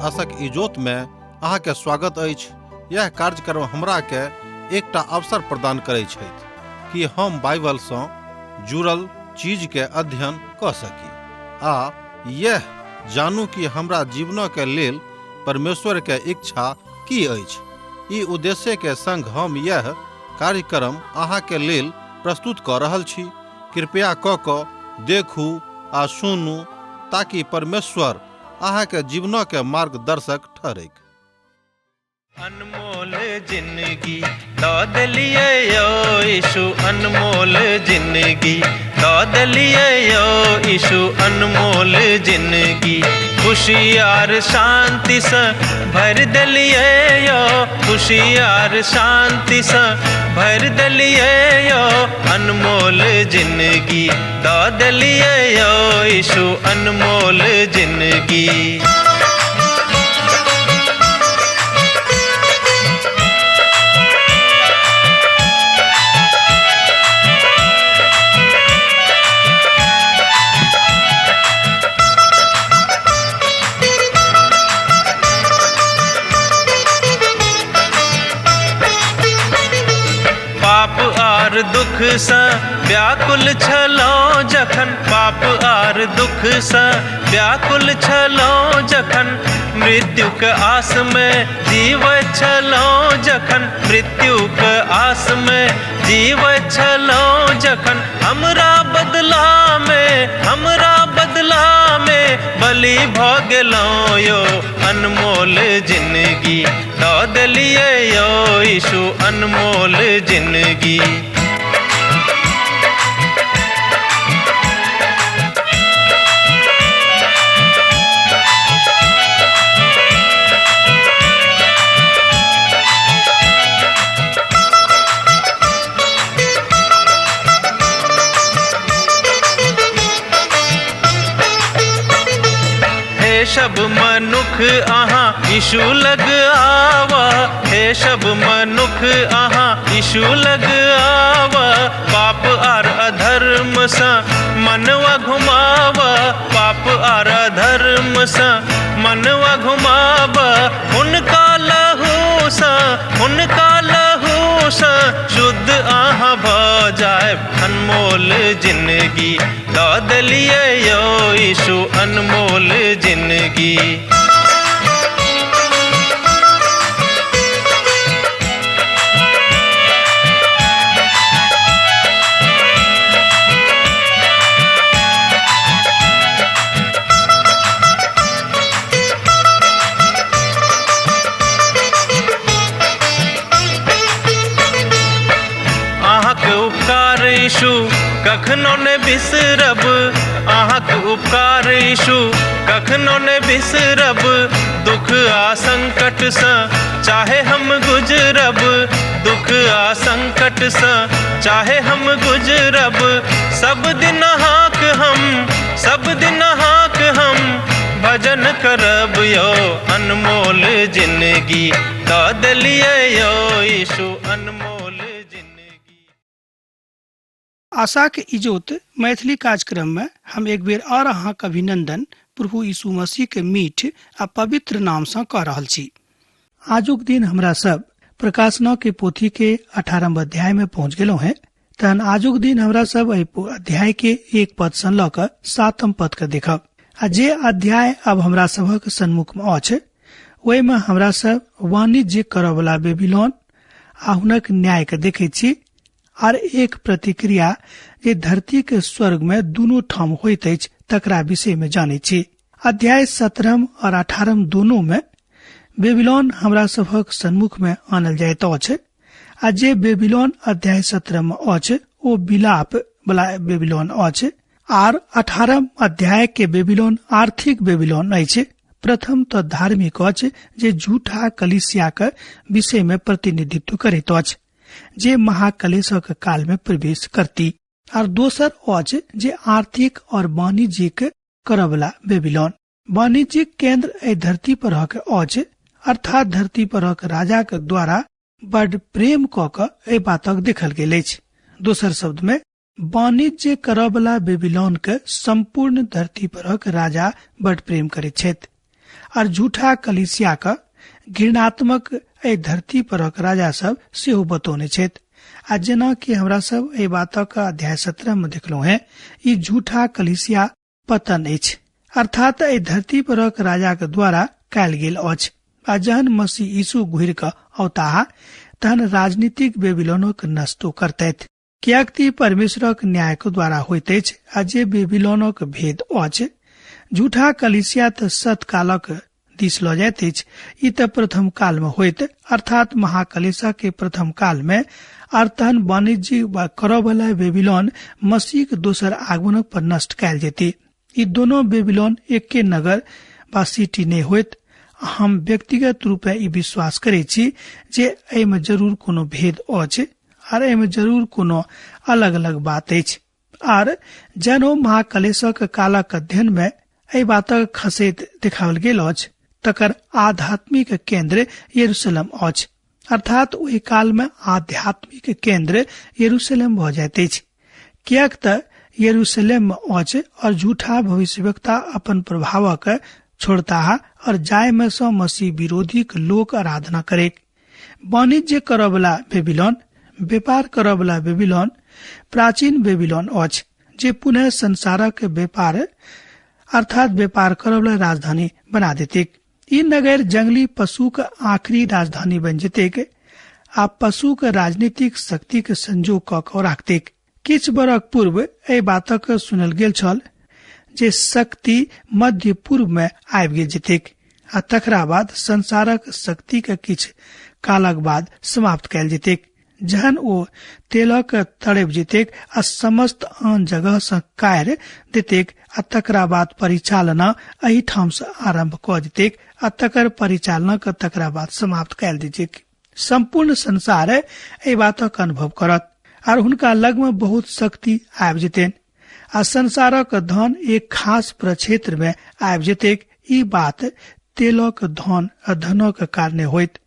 आशक इजोत में अहाँ के स्वागत अछि। यह कार्यक्रम हमरा के एकटा अवसर प्रदान करै छथि कि हम बाइबल सँ जुड़ल चीज के अध्ययन क सकी आ यह जानू कि हमरा जीवन के लेल परमेश्वर के इच्छा की अछि। ई उद्देश्य के संग हम यह कार्यक्रम अहाँ के लेल प्रस्तुत क रहल छी। कृपया क देखू आ सुनू ताकि परमेश्वर अहाँ के जीवन के मार्गदर्शक ठहरे। अनमोल जिंदगी दाद लिए यो यीशु, अनमोल जिंदगी दाद लिए यो यीशु, अनमोल जिंदगी खुशियार शांति से भर दलिए यो, खुशियार शांति से भर दलिए यो, अनमोल जिंदगी दाद लिए यो यीशु, अनमोल जिंदगी। दुख सा व्याकुल छलो जखन, पाप आर दुख सा व्याकुल छलो जखन, मृत्यु के आस में जीव छलो जखन, मृत्यु के आस में जीव छलो जखन, हमरा बदला में बलि भ गेलो यो, अनमोल जिंदगी दाद लिए यो यीशु, अनमोल जिंदगी। सब मनुख अहाँ यीशु लग आवा, हे सब मनुख अहाँ यीशु लग आवा, पाप आर अधर्म सा मनवा घुमावा, पाप आर अधर्म सा मनवा घुमावा, उनका लहू सा शुद्ध आहाँ भ जाए, अनमोल जिंदगी दाद लिए यो यीशु, अनमोल जिंदगी। यीशु कखनो ने बिसरब, अहाँक उपकार यीशु कखनो ने बिसरब, दुख आ संकट से चाहे हम गुजरब, दुख आ संकट से चाहे हम गुजरब, सब दिन हाक हम भजन करब यो, अनमोल जिंदगी दाद लिए यो यीशु, अनमोल। आशा के इजोत मैथिली कार्यक्रम में हम एक बेर और अहाँ के अभिनंदन प्रभु यीशु मसीह के मीठ आ पवित्र नाम से कह रहल छी। आजुक दिन हमरा सब प्रकाशना के पोथी के 18 अध्याय में पहुंच गेलो हैं। तहन आजुक दिन हमरा सब अध्याय के 1 पद से ल क 7 पद के देखब। आ जे अध्याय अब हमरा सबक सन्मुख में अछि ओहि में हमरा सब वाणिज्य करय वाला बेबीलोन आ हुनक न्याय के देखे छी, और एक प्रतिक्रिया जे धरती के स्वर्ग में दोनों ठाम होइत अछि तकरा विषय में जाने छी। अध्याय 17 और 18 दोनों में बेबीलोन हमरा सबक सन्मुख में आनल जाइत अछि। आ जे बेबीलोन अध्याय 17 में अछि ओ विलाप वाला बेबीलोन अछि, और 18 अध्याय के बेबीलोन आर्थिक बेबीलोन अछि। प्रथम तो धार्मिक अछि जे झूठा कलीसिया के विषय में प्रतिनिधित्व करैत अछि जे महाकलेशक काल में प्रवेश करती, और दोसर अछि जे आर्थिक और वाणिज्यिक करवला बेबीलोन। वाणिज्यिक केंद्र ए धरती पर अछि, अर्थात धरती पर राजा के द्वारा बड़ प्रेम क ए बातक देखल गेल अछि। दोसर शब्द में वाणिज्य करवला बेबीलोन के संपूर्ण धरती पर राजा बड़ प्रेम करैत छथि। और झूठा कलिसिया का घृणात्मक ए धरती पर राजा सब सेहो बतौने छेत। आ जेना कि हमरा सब ए बातक अध्याय 17 में देखलो है, ई झूठा कलिसिया पतन अछि, अर्थात ए धरती पर राजा के द्वारा कायल गेल अछि। आ जहन मसीह यीशु घुरि क औताह तहन राजनीतिक बेबीलोनक नष्टो करतैथ, कियाकि परमेश्वरक न्यायक द्वारा होइत अछि। आ जे बेबीलोनक भेद अछि, झूठा कलिसिया त सतकालक दिस ल जाइत अछि। ई त प्रथम काल में होइत, अर्थात महाकलिसा के प्रथम काल में, और तहन वाणिज्य व करऽ वाला बेबीलोन मसीह के दोसर आगमन पर नष्ट कयल जेती। ई दोनों बेबीलोन एके नगर व सिटी नहीं होइत। हम व्यक्तिगत रूप में ई विश्वास करे छी जे एमे जरूर कोनो भेद अछि और एमे जरूर कोनो अलग अलग बात अछि। और जनो महाकलेशक कालक अध्ययन में एहि बातक खसैत देखाओल गेल अछि, तकर आध्यात्मिक केंद्र यरूशलेम अछि, अर्थात ओहि काल में आध्यात्मिक केंद्र यरूशलेम भ जाइत अछि। कियाक त यरूशलेम में अछि और झूठा भविष्यवक्ता अपन प्रभावक छोड़ता और जाय में स मसीह विरोधी के लोक आराधना करे। वाणिज्य करऽ वाला बेबीलोन, व्यापार करऽ वाला बेबीलोन प्राचीन बेबीलोन अछि, जे पुनः संसारक व्यापार अर्थात व्यापार करऽ वाला राजधानी बना देते। ई नगर जंगली पशु के आखिरी राजधानी बन जेते आ पशु के राजनीतिक शक्ति के संजोग क राखते। किछ बरख पूर्व एहि बातक सुनल गेल छल जे शक्ति मध्य पूर्व में आबि गेल जेते आ तकरा बाद संसारक शक्ति के किछ कालक बाद समाप्त कयल जेते, जहन ओ तेलक तड़प जेते आ समस्त आन जगह से कायर देते आ तकरा बाद परिचालना एही ठाम से आरंभ क जेते आ तकर परिचालना के तकरा बाद समाप्त कयल जेते। संपूर्ण संसार एहि बातक अनुभव करत और हुनका लग में बहुत शक्ति आबि जेते आ संसारक धन एक खास प्रक्षेत्र में आबि जेते। ई बात तेलक धनक कारणे होइत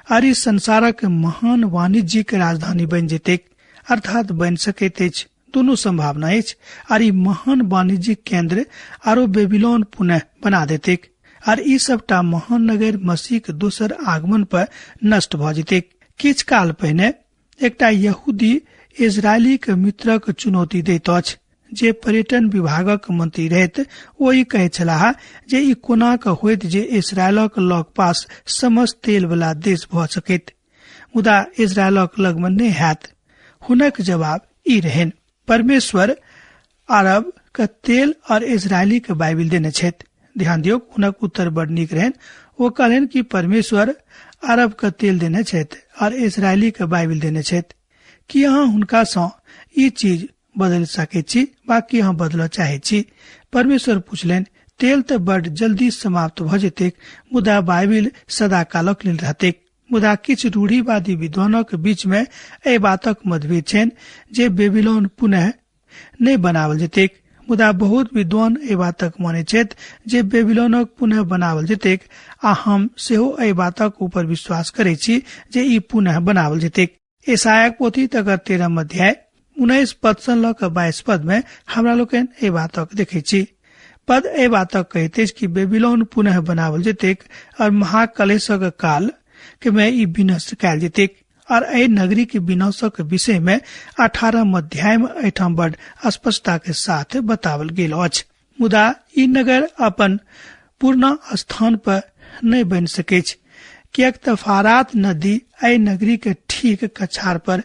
और ई संसारक महान वाणिज्यिक राजधानी बन जेते, अर्थात बन सकैत अछि। दोनों संभावना अछि और ई महान वाणिज्यिक केंद्र आरो बेबीलोन पुनः बना देते और ई सबटा महान नगर मसीह के दोसर आगमन पर नष्ट भ जेते। किछ काल पहिने एकटा यहूदी इजरायली के मित्रक चुनौती दैत अछि, जे पर्यटन विभागक मंत्री रहैत। ओ ई कहै छलाह जे ई कोना क होइत जे इजरायलक लग पास समस्त तेल वाला देश भ सकैत, मुदा इजरायलक लग में नहीं हैत। हुनक जवाब ई रहन, परमेश्वर अरब के तेल और इजरायली के बाइबिल देने छथि। ध्यान दियो, हुनक उत्तर बड़ नीक रहन। वो कहलन कि परमेश्वर अरब के तेल देने छथि और इजरायली के बाइबिल देने छथि। कि अहाँ हुनका सँ ई चीज बदल सके छी, बाकी अहाँ बदल चाहे छी? परमेश्वर पूछलन, तेल तो बड़ जल्दी समाप्त भ जेते, मुदा बाइबिल सदा कालक लेल रहते। मुदा किछ रूढ़िवादी विद्वानक बीच में एहि बातक मतभेद छनि जे बेबीलोन पुनः नहीं बनावल जेते, मुदा बहुत विद्वान एहि बातक माने छथि जे बेबीलोनक पुनः बनावल जेते आ हम सेहो एहि बातक ऊपर विश्वास करे छी जे ई पुनः बनावल जेते। यशायाह पोथी तकर 13 अध्याय 19 पद से ल क 22 पद में हमरा लोकन एहि बातक देखे छी। पद एहि बातक कहते कि बेबीलोन पुनः बनावल जेते और महाकलेशक काल के में ई विनष्ट कयल जेते और एहि नगरी के विनाशक विषय में 18 अध्याय में एठाम बड़ स्पष्टता के साथ बतावल गेल अछि। मुदा ई नगर अपन पूर्ण स्थान पर नहीं बन सके, कियाक त फारात नदी एहि नगरी के ठीक कछार पर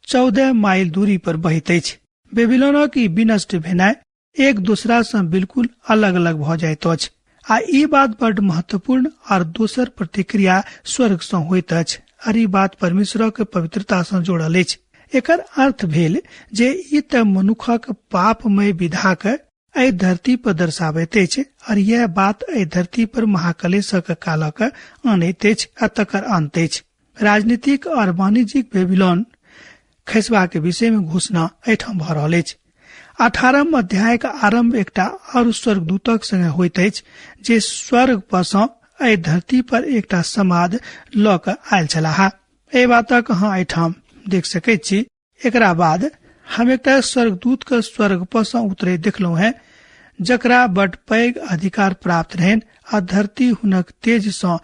14 माइल दूरी पर बहैत अछि। बेबीलोनक ई विनष्ट भेनाइ एक दूसरा से बिल्कुल अलग अलग भ जाइत अछि आ ई बात बड़ महत्वपूर्ण और दोसर प्रतिक्रिया स्वर्ग से होइत अछि और ई बात परमेश्वरक पवित्रता से जोड़ल अछि। एकर अर्थ भेल जे ई त मनुखक पापमय विधाक एहि धरती पर दर्शाबैत अछि और यह बात एहि धरती पर महाकलेशक कालक आनैत अछि आ तकर अंत अछि। राजनीतिक और वाणिज्यिक बेबीलोन खसबा के विषय में घोषणा एठाम भ रहल अछि। 18 अध्याय का आरंभ एकटा और स्वर्गदूतक संगे होइत अछि जे स्वर्ग पर सँ एहि धरती पर एकटा समाद ल क आयल छलाह। एहि बातक अहाँ एठाम देख सकैत छी। एकरा बाद हम एकटा स्वर्गदूत के स्वर्ग पर सँ उतरे देखलहुं हैं, जकरा बड़ पैघ अधिकार प्राप्त रहन आ धरती हुनक तेज सँ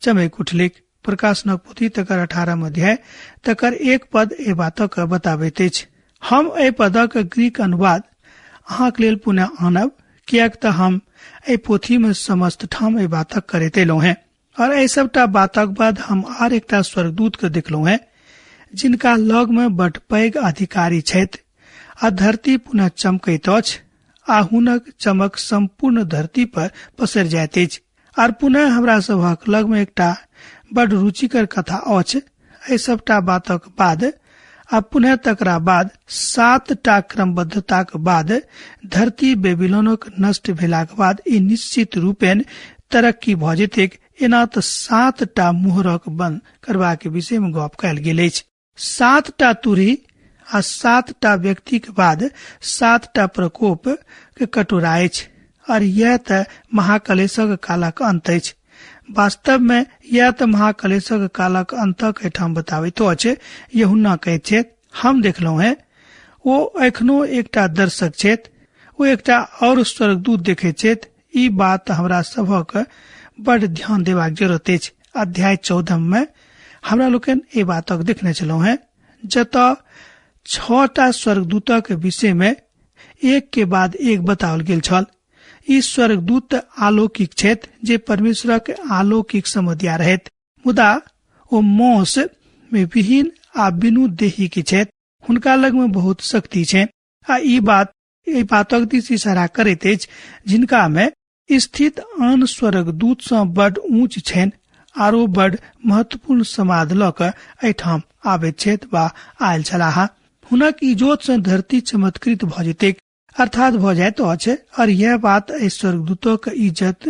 चमक उठलिक। प्रकाशनक पोथी तकर 18 अध्याय तकर 1 पद ए बातक बताबैत अछि। हम एहि पदक ग्रीक अनुवाद अहाँक लेल पुनः आनब, कियाक तऽ हम एहि पोथी में समस्त ठाम एहि बातक करैत एलहुँ हैं। और एहि सबटा बातक बाद हम आर एकटा स्वर्गदूत के देखलहुँ हैं, जिनका लग में बड़ पैघ अधिकारी छथि, आ धरती पुनः चमकैत अछि, आ हुनक चमक संपूर्ण धरती पर पसरि जाइत अछि। आर पुनः हमरा सभक लग में एकटा बड़ रुचिकर कथा अछि। एहि सबटा बातक बाद आ पुनः तकरा बाद 7टा क्रमबद्धताक बाद धरती बेबीलोनक नष्ट भेलाक बाद ई निश्चित रूपेण तरक्की भ जेतैक। एना तऽ 7टा मुहरक बंद करबाक विषय में गप कयल गेल अछि। 7टा तुरही आ 7टा व्यक्ति के बाद 7टा प्रकोप के कटोरा अछि, और यह तऽ महाकलेशक कालक अंत अछि। वास्तव में यह तऽ महाकलेशक कालक अंतक एठाम बताबैत अछि। यूहन्ना कहैत छथि, हम देखलहुँ हैं ओ एखनो एकटा दर्शक छथि, ओ एकटा और स्वर्गदूत देखैत छथि। ई बात हमरा सभक बड़ ध्यान देबाक जरूरत अछि। अध्याय 14 में हमरा लोकन ए बातक देखने छलहुँ हैं, जतऽ 6टा स्वर्गदूतक विषय में एक के बाद एक बताओल गेल छल। ई स्वर्गदूत अलौकिक छथि, जे परमेश्वरक अलौकिक समधिया रहैत, मुदा ओ मौस में विहीन आ बिनु देही के छथि। हुनका लग में बहुत शक्ति छनि, आ ई बातक दिस इशारा करैत अछि, जिनका में स्थित आन स्वर्गदूत सँ बड़ ऊंच छनि, आरो बड़ महत्वपूर्ण समाद लऽ कऽ एहिठाम आबैत छथि वा आयल छलाह। हुनक इजोत सँ धरती चमत्कृत भ जेतैक, अर्थात भ जाइत अछि, और यह बात एहि स्वर्गदूतक इज्जत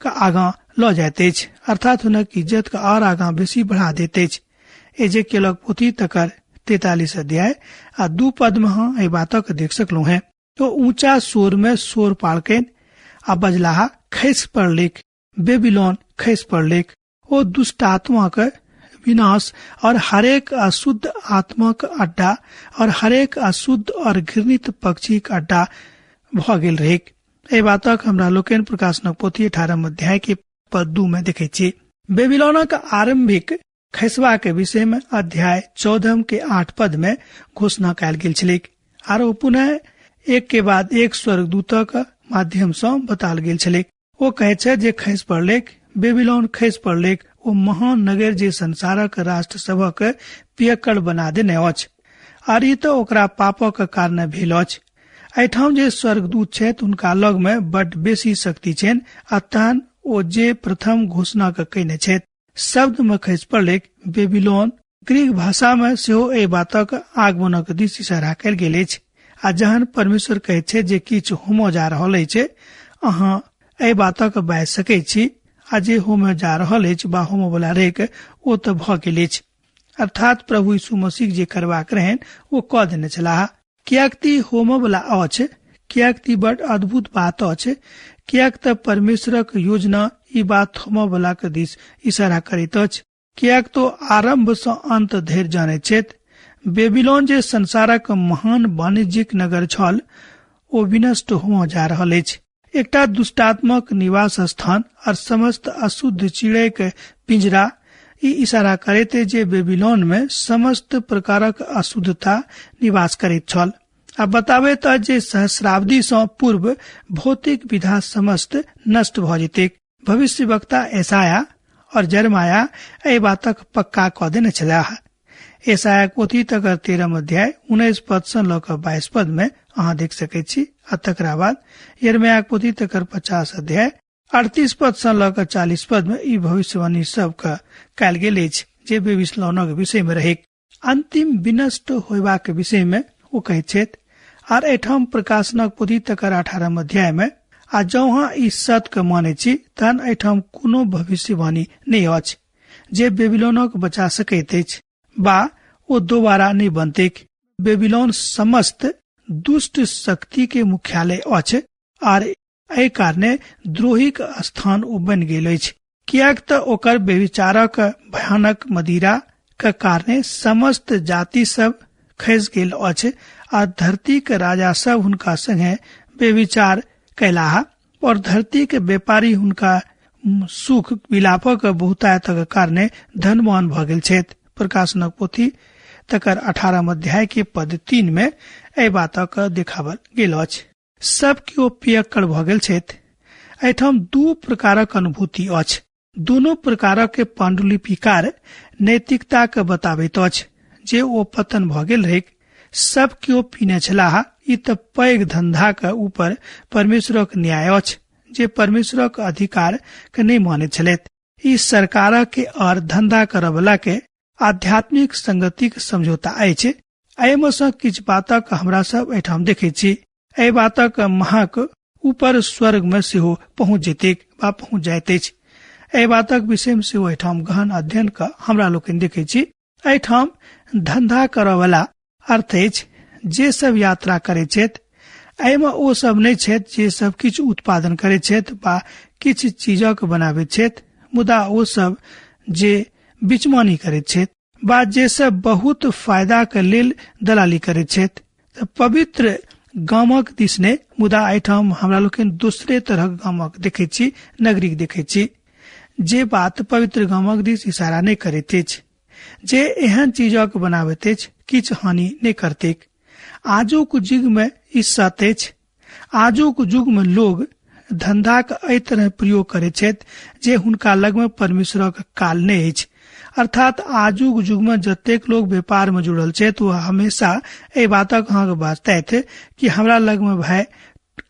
के आगां ल जाइत अछि, अर्थात हुनक इज्जत के और आगां बेसी बढ़ा दैत अछि। एजेकियलक पोथी तकर 43 अध्याय आ 2 पद में हम एहि बातक देख सकलहुँ हैं। तो ऊंचा स्वर में स्वर पालकनि आ बजलाहा, खसि पड़लिक, बेबीलोन खसि पड़लिक, ओ दुष्ट आत्मा के विनाश और हरेक अशुद्ध आत्मा का अड्डा और हरेक अशुद्ध और घृणित पक्षी का अड्डा भ गेल रहेक। एहि बातक हमरा लोकन प्रकाशनक पोथी 18 अध्याय के पद 2 में देखे छी। बेबीलोनक आरंभिक खसबा के विषय में अध्याय 14 के 8 पद में घोषणा कयल गेल छलैक, आरो पुनः एक के बाद एक स्वर्गदूतक माध्यम सँ बताल गेल छलैक। ओ कहै छै जे खसि पड़लैक, बेबीलोन खसि पड़लैक, ओ महान नगर जे संसारक राष्ट्र सभक पियक्कड़ बना देने अछि, आर ई तऽ ओकरा पापक कारण भेल अछि। एहिठाम जे स्वर्गदूत छथि, हुनका लग में बड़ बेसी शक्ति छनि, आ तहन ओ जे प्रथम घोषणा कयने छथि, शब्द में खसि पड़लैक, बेबीलोन, ग्रीक भाषा में सेहो एहि बातक आगमनक दिस इशारा कयल गेल अछि। आ जहन परमेश्वर कहैत छै जे किछु होमो जा रहल अछि, अहाँ एहि बातक बाजि सकैत छी, आ जे होमे जा रहल अछि बा होमो वाला रहेक ओ तऽ भ गेल अछि, अर्थात प्रभु यीशु मसीह जे करबाक रहनि ओ कऽ देने छलाह। कियाक ती होमो वाला अछि, कियाक ती बड़ अद्भुत बात अछि, कियाक तऽ परमेश्वरक योजना ई बात होमो वाला के दिस इशारा करैत अछि, कियाक तो आरंभ सँ अंत धरि जानैत छथि। बेबीलोन जे संसारक महान वाणिज्यिक नगर छल, ओ विनष्ट हो जा रहल अछि, एकटा दुष्टात्मक निवास स्थान और समस्त अशुद्ध चिड़ै के पिंजरा। ई इशारा करैत जे बेबीलोन में समस्त प्रकारक अशुद्धता निवास करैत छल, आ बताबैत जे सहस्राब्दी सँ पूर्व भौतिक विधा समस्त नष्ट भ जेतैक। भविष्यवक्ता एसाया और जरमाया एहि बातक पक्का कऽ देने छलाह। एसाया पोथी तकर 13 अध्याय 19 पद सँ लऽ कऽ 22 पद में अहाँ देख सकैत छी। आ तकरा बाद यिर्मयाह पोथी तकर 50 अध्याय 38 पद सँ लऽ कऽ 40 पद में ई भविष्यवाणी सब के कयल गेल अछि, जे बेबीलोनक विषय में रहेक, अंतिम विनष्ट होयबाक विषय में ओ कहैत छथि। आर एठाम प्रकाशनक पोथी तकर 18 अध्याय में, आ जँ अहाँ ई सत्य के मानै छी, तहन एठाम कोनो भविष्यवाणी नहि अछि जे बेबीलोनक बचा सकैत अछि, बा ओ दोबारा नहीं बनतैक। बेबीलोन समस्त दुष्ट शक्ति के मुख्यालय अछि, आर एहि कारणे द्रोहिक स्थान ओ बनि गेल अछि, कियाक तऽ ओकर व्यभिचारक भयानक मदिरा के कारणे समस्त जाति सब खसि गेल अछि, आ धरती के राजा सब हुनका संगे व्यभिचार कैलाहा, और धरती के व्यापारी सुख विलापक बहुतायतक कारणे धनवान भ गेल छथि। प्रकाशनक पोथी तकर 18 अध्याय के पद 3 में एहि बातक देखावल गेल अछि। सब केओ पियक्कड़ भ गेल छथि। एहिठाम दू प्रकारक अनुभूति अछि। दोनों प्रकारक के पांडुलिपिकार नैतिकता के बताबैत अछि जे ओ पतन भ गेल रहै। सब केओ पीने छलाह। ई त पैघ धंधा के ऊपर परमेश्वरक न्याय अछि जे परमेश्वरक अधिकार के नहीं माने छलथि। ई सरकार के और धंधा करय वाला के आध्यात्मिक संगतिक समझौता अछि। एहिमे सँ किछु बातक हमरा सब एहिठाम देखै छी। एहि बातक महक ऊपर स्वर्ग में सेहो पहुँच जेतैक वा पहुँच जाइत अछि। एहि बातक विषय में सेहो एहिठाम गहन अध्ययन का हमरा लोकनि देखै छी। एहिठाम धंधा करय वाला अर्थ अछि जे सब यात्रा करै छथि। एहिमे ओ सब नहीं छथि जे सब किछु उत्पादन करै छथि वा किछु चीजक बनाबैत छथि, मुदा ओ सब जे बिचमानी करैत छथि वा जे सब बहुत फायदा के लेल दलाली करैत छथि। पवित्र गामक दिस ने, मुदा एहिठाम हमरा लोकनि दूसरे तरहक गामक देखै छी, नगरीक देखै छी जे बात पवित्र गामक दिस इशारा नहीं करैत अछि, जे एहन चीजक बनाबैत अछि किछु हानि नहीं करतैक। आजुक युग में ई सत्य अछि। आजुक युग में लोग धंधा के एहि तरह प्रयोग करैत छथि जे हुनका लग में परमेश्वरक काल नहीं अछि। अर्थात आजुक युग में जतेक लोग व्यापार में जुड़ल छथि वो हमेशा एहि बातक अहाँके बाजतथि कि हमरा लग में भाई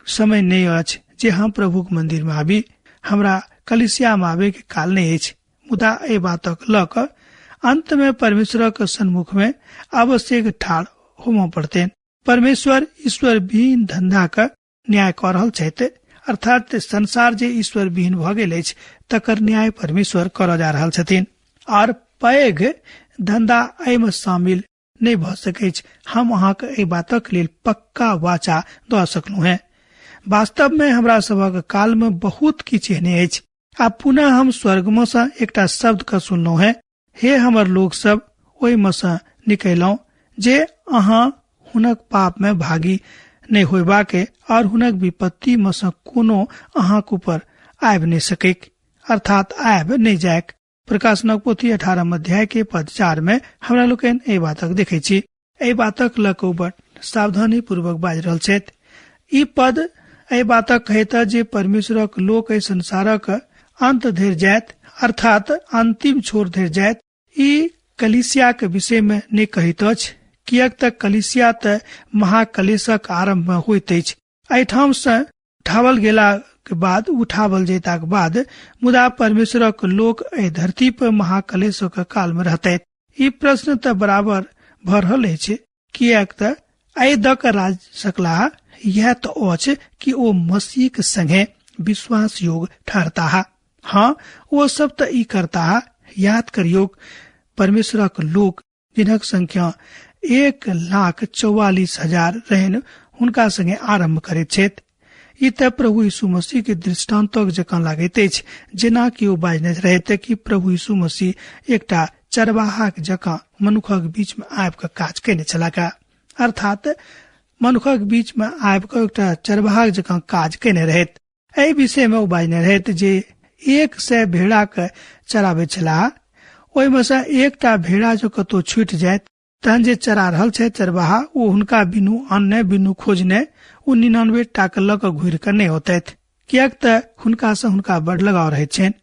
समय नहीं अछि जे हम प्रभुक मंदिर में आबी, हमरा कलिसिया में आबे के काल नहीं अछि। मुदा एहि बातक ल क अंत में परमेश्वरक सन्मुख में आवश्यक ठाड़ होमो पड़तैन। परमेश्वर ईश्वर विहीन धंधा का न्याय कर रहल छथि। अर्थात संसार जे ईश्वर विहीन भ गेल अछि तकर न्याय परमेश्वर कर जा रहल छथिन और पैघ धंधा एहिमे शामिल नहीं भ सकै। हम अहाँके एहि बातक लेल पक्का वाचा द सकलहुं हैं। वास्तव में हमरा सबक काल में बहुत किछु एहने अछि। आब पुनः हम स्वर्ग में से एकटा शब्द के सुनलहुं हैं, हे हमर लोग सब, ओहि में से निकलौं जे अहाँ हुनक पाप में भागी नहीं होयबा के और हुनक विपत्ति में से कोनो अहाँक ऊपर आबि नहीं सकेक, अर्थात आबि नहीं जायक। प्रकाशनक पोथी 18 अध्याय के पद 4 में हमरा लोकनि एहि बातक देखै छी। एहि बातक ल क बड़ सावधानी पूर्वक बाजि रहल छथि। ई पद एहि बातक कहैत जे परमेश्वरक लोक एहि संसारक अंत धरि जायत, अर्थात अंतिम छोर धरि जायत। ई कलिसिया के विषय में नहीं कहैत अछि, कियक त कलिसिया त महाकलेशक आरंभ में होइत अछि। एहिठाम से उठावल गेला के बाद, उठावल जेता के बाद मुदा परमेश्वरक लोक एहि धरती पर महाकलेशक काल में रहतैथ। ई प्रश्न त बराबर भ रहल अछि, कियक त एहि द क राज सकला यह तो अछि कि ओ मसीह के संगे विश्वास योग ठहरता। हाँ, वो सब त ई करता। याद करियो परमेश्वरक लोक जिनक संख्या 1,44,000 रहन हुनका संगे आरंभ करैत छथि। ई त प्रभु यीशु मसीह के दृष्टांतक जकाँ लागैत अछि, जेना कि ओ बाजने रहते कि प्रभु यीशु मसीह एकटा चरवाहाक जकाँ मनुखक बीच में आबि क काज केने छलाह। अर्थात मनुखक बीच में आबि क एकटा चरवाहाक जकाँ काज केने रहैत। एहि विषय में ओ बाजने रहैत जे 100 भेड़ा के चराबे छलाह। ओहि में से एकटा भेड़ा जो कतौ छूटि जायत तहन जे चरा रहल छै चरवाहा, ओ हुनका बिनु अन्न बिनु खोजने ओ 99 टा के ल क घुरि क नहीं होतैथ, कियक त हुनका से हुनका बड़ लगाव रहैत छनि।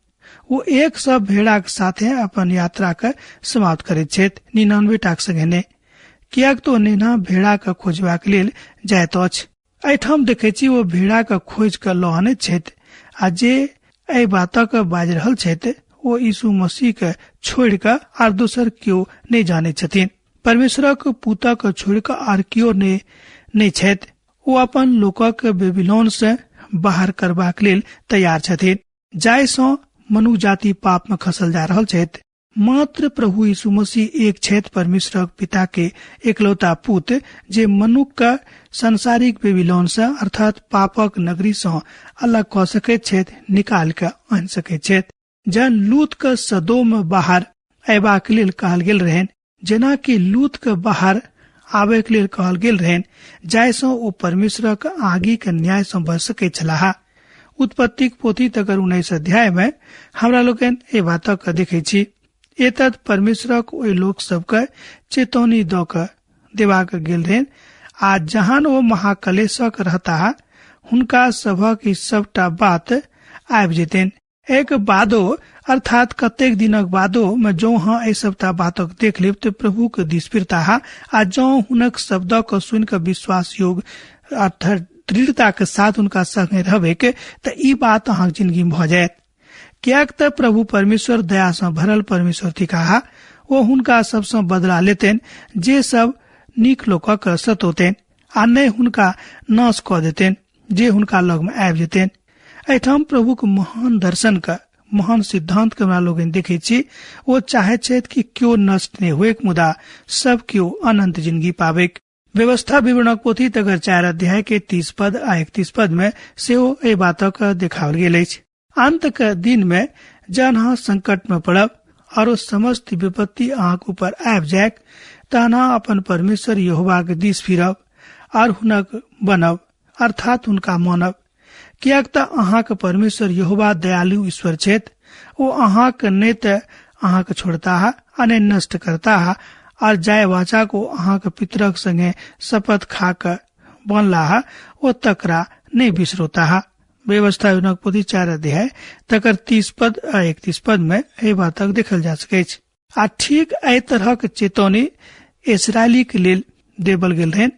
वो 100 भेड़ा के साथे अपन यात्रा के समाप्त करैत छथि, 99 टा के संगे ने, कियक तो 99 भेड़ा के खोजबाक लेल जाइत अछि। एहिठाम देखै छी वो भेड़ा के खोज क ल आनैत छथि, आ जे एहि बातक बाजि रहल छथि ओ यीशु मसीह के छोड़ि क आर दोसर केओ नहीं जाने छथिन। परमेश्वरक पूतक छोड़ि क आर केओ नहीं छथि। ओ अपन लोकक बेबीलोन से बाहर करबाक लेल तैयार छथिन, जाहि सँ मनुष्य जाति पाप में खसल जा रहल छथि। मात्र प्रभु यीशु मसीह एक छथि, परमेश्वरक पिता के एकलौता पुत, जे मनुष्य का सांसारिक बेबीलोन से अर्थात पापक नगरी से अलग क सकैत छथि, निकाल क आनि सकैत छथि। जन लूत के सदोम बाहर अयबाक लेल कहल गेल रहन, जेना कि लूत के बाहर आबे के लेल कहल गेल रहन, जाहि सँ ओ परमेश्वरक आगि के न्याय सँ बच सकैत छलाह। उत्पत्ति पोथी तकर 19 अध्याय में हमरा लोगन ए बातक देखे छी। एतद परमेश्वरक ओहि लोक सबके चेतौनी द क देबाक गेल रहन आ जहान ओ महाकलेशक रहता हुनका सभक ई सबटा बात आबि जेतन। एक बादो अर्थात कतेक दिनक बादो में जो हाँ ए सबटा बातक देख लेब तो प्रभु के दिस फिरता आ जो हुनक शब्दक सुन के विश्वास योग अर्थात दृढ़ता के साथ उनका संगे रहबे के त ई बात अहाँ जिंदगी में भ जायत। कियाक त प्रभु परमेश्वर दया से भरल परमेश्वर थिका ओ हुनका सबसे बदला लेतेन जे सब नीक लोकक सतोतेन आ नै हुनका नाश क देतेन जे हुनका लग में आबि जेतेन। एठाम प्रभु के महान दर्शन का महान सिद्धांत के हमरा लोग देखे छी। वो चाहे छथि कि क्यों नष्ट नहीं हुए मुदा सब क्यों अनंत जिंदगी पावे। व्यवस्था विवरणक पोथी तकर 4 अध्याय के 30 पद आ 31 पद में सेहो ए बातक देखाओल गेल अछि। अंत के दिन में जन अहाँ संकट में पड़ब और समस्त विपत्ति अहाँक ऊपर आबि जायक तहन अहाँ अपन परमेश्वर यहोवा के दिस फिरब और हुनक बनब अर्थात हुनका मानब। कियाक त अहाँक परमेश्वर यहोवा दयालु ईश्वर छथि। ओ अहाँक नै त अहाँक छोड़ता आ नै नष्ट करता और जाय वाचा को अहाँक पितरक संगे शपथ खाक बनला ओ तकरा नै बिसरोता। व्यवस्था विवरणक पोथी 4 अध्याय तकर 30 पद आ 31 पद में ए बातक देखल जा सकै छै। आ ठीक एहि तरहक चेतौनी इस्राएली के लेल देबल गेल रहन।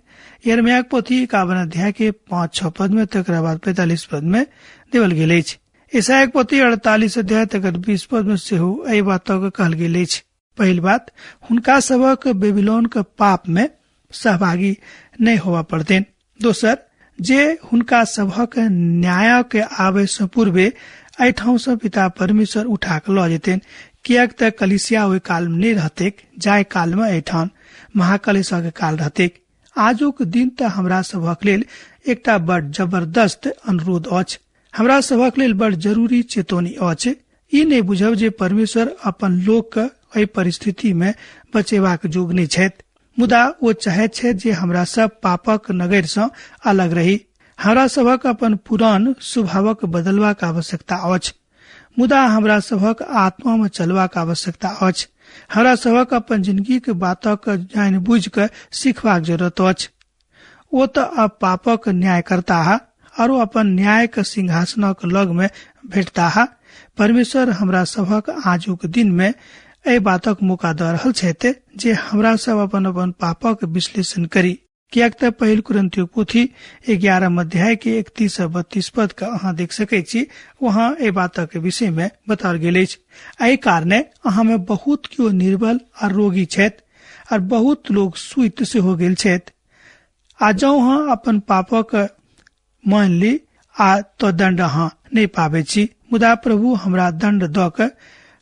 यिर्मयाह पोथी 51 अध्याय के 5-6 पद में तकर बाद 45 पद में देवल गेल अछि। ईसाया पोथी 48 अध्याय तकर 20 पद में सेहो एहि बातक कहल गेल अछि। पहिल बात हुनका सबक बेबीलोन के पाप में सहभागी नहीं होवा पड़तेन। दोसर जे हुनका सबक न्याय के आवे से पूर्वे एठाम से पिता परमेश्वर उठा के ल जेतेन। कियाक त कलिसिया ओहि काल में नहीं रहतेक जाय काल में एठाम महाकलेशा के काल रहतेक। आजुक दिन त हमरा सबक लेल एकटा बड़ जबरदस्त अनुरोध अछि। हमरा सबक लेल बड़ जरूरी चेतौनी अछि। ई नहीं बुझब जे परमेश्वर अपन लोक के एहि परिस्थिति में बचेबाक जोग नहीं छथि मुदा वो चाहे छथि जे हमरा सब पापक नगर से अलग रही। हमरा सबक अपन पुरान स्वभावक बदलबाक आवश्यकता अछि मुदा हमरा सबक आत्मा में चलबाक आवश्यकता अछि। हमरा सबक अपन जिंदगी के बातक जान बुझ के सीखबाक जरूरत अछि। वो तो अब पापक न्याय करता और अपन न्याय के सिंहासनक लग में भेटता। परमेश्वर हमरा सबक आजुक दिन में ए बातक मौका द रहल छथि जे हमरा सब अपन अपन पापक विश्लेषण करी। कियाक त पहिल कुरिन्थियों पोथी 11 अध्याय के 31-32 पद का अहाँ देख सकै छी। वहाँ ए बातक विषय में बताओल गेल अछि। एहि कारणे अहाँ में बहुत क्यों निर्बल और रोगी छथि और बहुत लोग सुइत से हो गेल छथि। आ जौ हाँ अपन पापक मान ली आ तो दंड अहाँ नहीं पाबे छी मुदा प्रभु हमरा दंड द के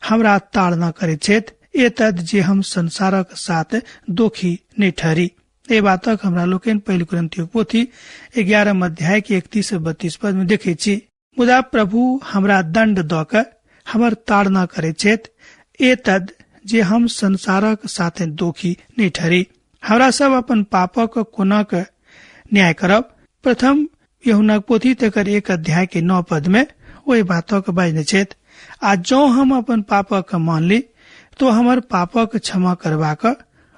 हमरा ताड़ना करे छथि। एतद जे हम संसारक साथ दोखी नहीं ठहरी। ए बातक हमरा लोकन पहिल कुरिन्थियों पोथी 11 अध्याय के 31-32 पद में देखे छी। मुदा प्रभु हमरा दंड द के हमर ताड़ना करे छथि। एतद जे हम संसारक साथ दोखी नहीं ठहरी। हमरा सब अपन पापक कोना के न्याय करब। प्रथम यूहन्ना पोथी तकर 1 अध्याय के 9 पद में वही बातक बाजने छथि। आ जो हम अपन पापक मान ली तो हमर पापक क्षमा करबाक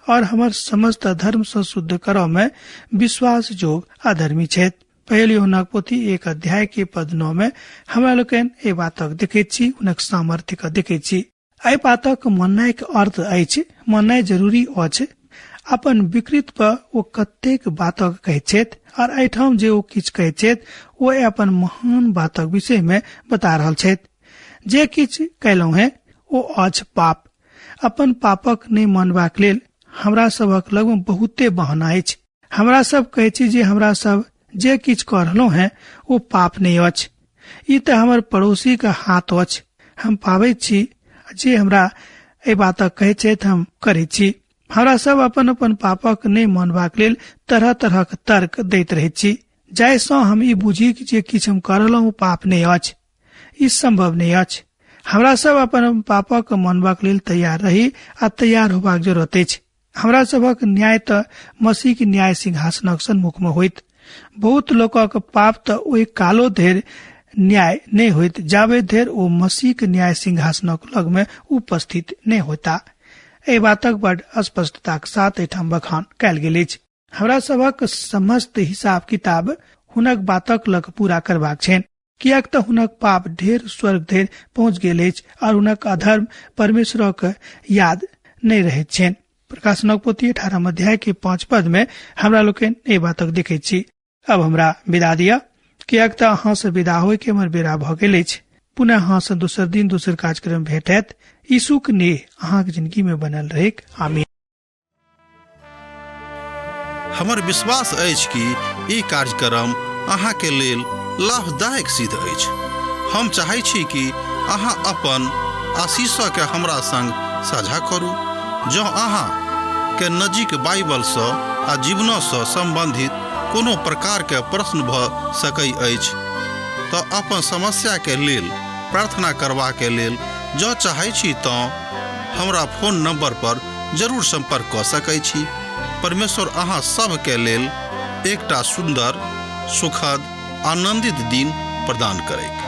और हमर समस्त धर्म से शुद्ध करव में विश्वास जोग अधर्मी छथि। पहल यूहन्ना पोथी 1 अध्याय के पद 9 में हमरा लोकन ए बातक देखे छी उनक सामर्थ्य के देखे छी। एहि बातक माननाय के अर्थ अछि माननाय जरूरी अछि। अपन विकृत पर वो कतेक बातक कहे छथि और एठाम जे वो किछ कहे छथि वो अपन महान बातक विषय में बता रहल छथि। जे किछ कैलहुं है वो अछि पाप। अपन पापक नहीं मानबाक लेल हमरा सबक लग में बहुते बहाना अछि। हमरा सब कहे छी जे हमरा सब जे किछ कर रहलहुं है वो पाप नहीं अछि। ई त हमर पड़ोसी का हाथ अछि। हम पाबै छी जे हमरा ए बातक कहे छथि हम करे छी। हमरा सब अपन अपन पापक नहीं मानबाक लेल तरह तरह के तर्क दैत रहे छी जाहिसँ हम ई बुझी जे किछ हम कर रहलहुं पाप नहीं अछि। ई संभव नहीं अछि। हमरा सब अपन पापक मानबाक लेल तैयार रही आ तैयार होबाक जरूरत अछि। हमरा सबक न्याय त मसीह के न्याय सिंहासनक सन्मुख में होइत। बहुत लोकक पाप त ओहि कालो धरि न्याय नहीं होइत जाबे धरि ओ मसीह के न्याय सिंहासनक लग में उपस्थित नहीं होता। एहि बातक बड़ स्पष्टता के साथ एठाम बखान कयल गेल अछि। हमरा सबक समस्त हिसाब किताब हुनक बातक लग पूरा करबाक छनि, कियाक तऽ हुनक पाप ढेर स्वर्ग धरि पहुँच गेल अछि और हुनक अधर्म परमेश्वरक याद नहीं रहैत छनि। प्रकाशनक पोथी 18 अध्याय के 5 पद में हमरा लोकनि एहि बातक देखैत छी। अब हमरा विदा दिया, कियाक तऽ अहाँ से विदा होय के हमर बेरा भऽ गेल अछि। पुनः अहाँ से दोसर दिन दोसर कार्यक्रम भेटत। यीशुक नेह अहाँक जिंदगी में बनल रहेक। आमीन। हमर विश्वास अछि कि ई कार्यक्रम अहाँ के लेल लाभदायक सिद्ध अछि। हम चाहै छी कि अहाँ अपन आशीषों के हमरा संग साझा करू। जँ अहाँ के नजीक बाइबल से आ जीवनों से संबंधित कोनो प्रकार के प्रश्न भऽ सकै अछि तऽ अपन समस्या के लेल प्रार्थना करबा के लेल जँ चाहै छी तऽ हमरा फोन नंबर पर जरूर संपर्क कऽ सकै छी। परमेश्वर अहाँ सब के लेल एकटा सुंदर, सुखद, आनंदित दिन प्रदान करैक।